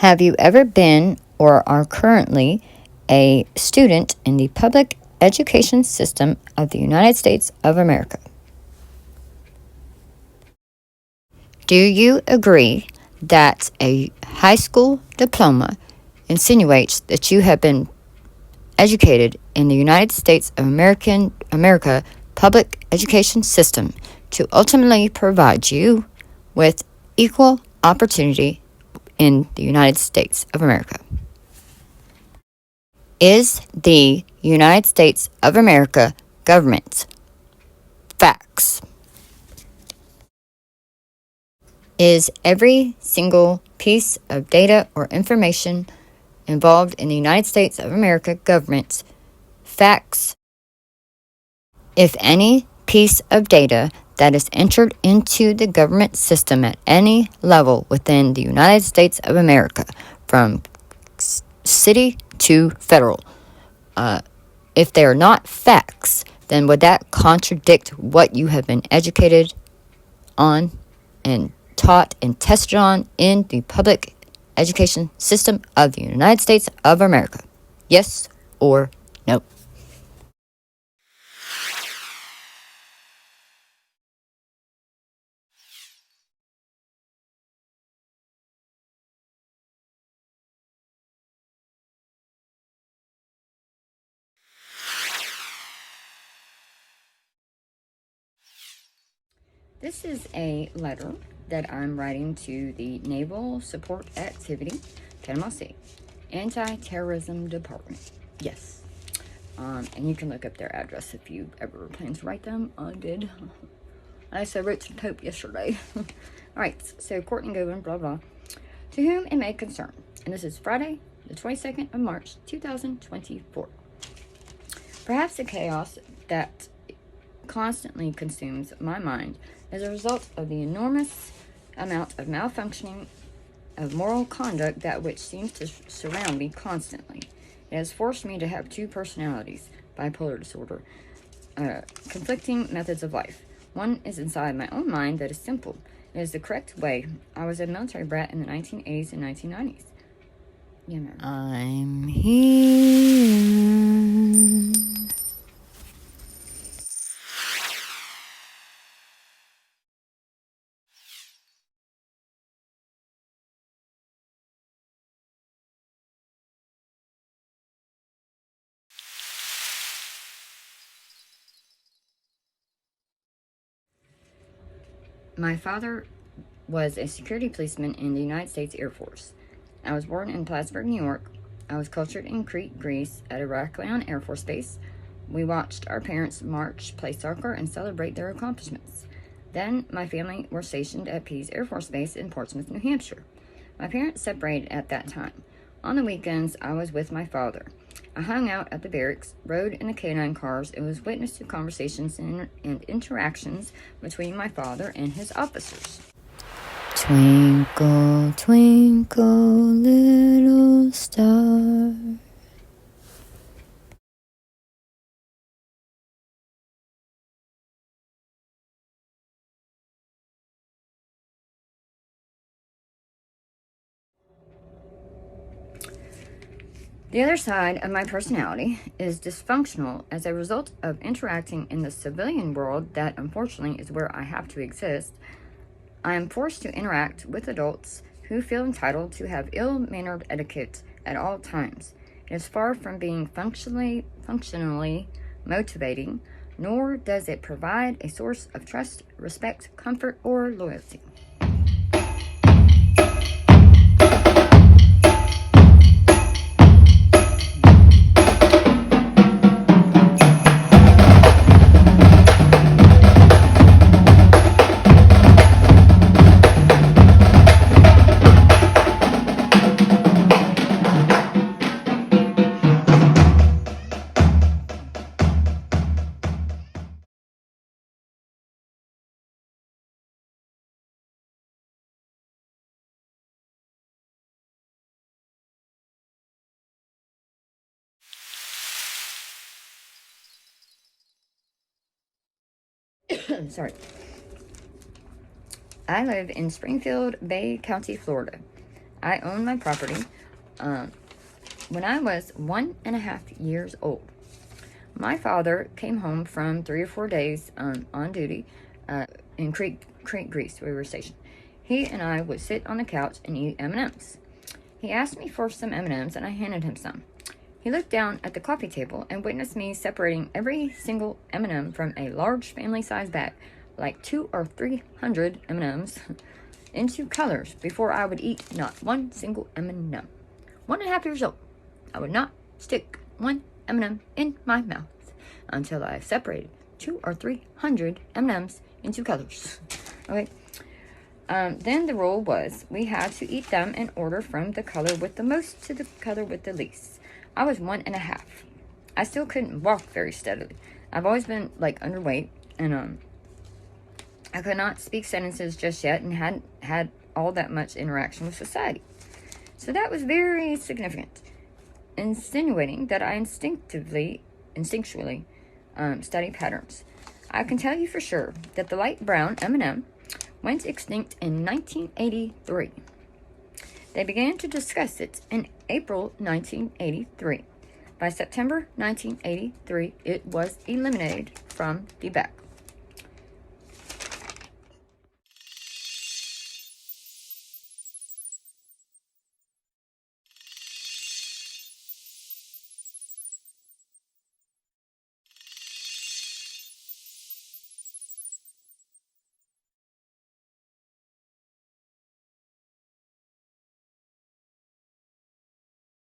Have you ever been or are currently a student in the public education system of the United States of America? Do you agree that a high school diploma insinuates that you have been educated in the United States of America public education system to ultimately provide you with equal opportunity in the United States of America? Is the United States of America government facts? Is every single piece of data or information involved in the United States of America government facts? If any piece of data that is entered into the government system at any level within the United States of America, from city to federal, if they are not facts, then would that contradict what you have been educated on and taught and tested on in the public education system of the United States of America? Yes or no? This is a letter that I'm writing to the Naval Support Activity, Panama City, Anti-Terrorism Department. Yes. And you can look up their address if you ever plan to write them. I did. I also wrote to the Pope yesterday. Alright, so Courtney Govan, blah blah. To whom it may concern. And this is Friday, the 22nd of March, 2024. Perhaps the chaos that constantly consumes my mind as a result of the enormous amount of malfunctioning of moral conduct that which seems to surround me constantly. It has forced me to have two personalities, bipolar disorder, conflicting methods of life. One is inside my own mind that is simple. It is the correct way. I was a military brat in the 1980s and 1990s. Yeah, man. I'm here. My father was a security policeman in the United States Air Force. I was born in Plattsburgh, New York. I was cultured in Crete, Greece, at Heraklion Air Force Base. We watched our parents march, play soccer, and celebrate their accomplishments. Then, my family were stationed at Pease Air Force Base in Portsmouth, New Hampshire. My parents separated at that time. On the weekends, I was with my father. I hung out at the barracks, rode in the canine cars, and was witness to conversations and interactions between my father and his officers. Twinkle, twinkle, little star. The other side of my personality is dysfunctional as a result of interacting in the civilian world that unfortunately is where I have to exist. I am forced to interact with adults who feel entitled to have ill-mannered etiquette at all times. It is far from being functionally motivating, nor does it provide a source of trust, respect, comfort, or loyalty. Sorry. I live in Springfield Bay County, Florida. I owned my property when I was 1.5 years old. My father came home from 3 or 4 days on duty in Crete, Greece, where we were stationed. He and I would sit on the couch and eat M&Ms. He asked me for some M&Ms, and I handed him some. He looked down at the coffee table and witnessed me separating every single M&M from a large family-sized bag, like 200 or 300 M&Ms, into colors before I would eat not one single M&M. 1.5 years old, I would not stick one M&M in my mouth until I separated 200 or 300 M&Ms into colors. Okay. Then the rule was we had to eat them in order from the color with the most to the color with the least. I was 1.5. I still couldn't walk very steadily. I've always been like underweight, and I could not speak sentences just yet, and hadn't had all that much interaction with society. So that was very significant, insinuating that I instinctually study patterns. I can tell you for sure that the light brown M&M went extinct in 1983. They began to discuss it in April 1983. By September 1983, it was eliminated from the bag.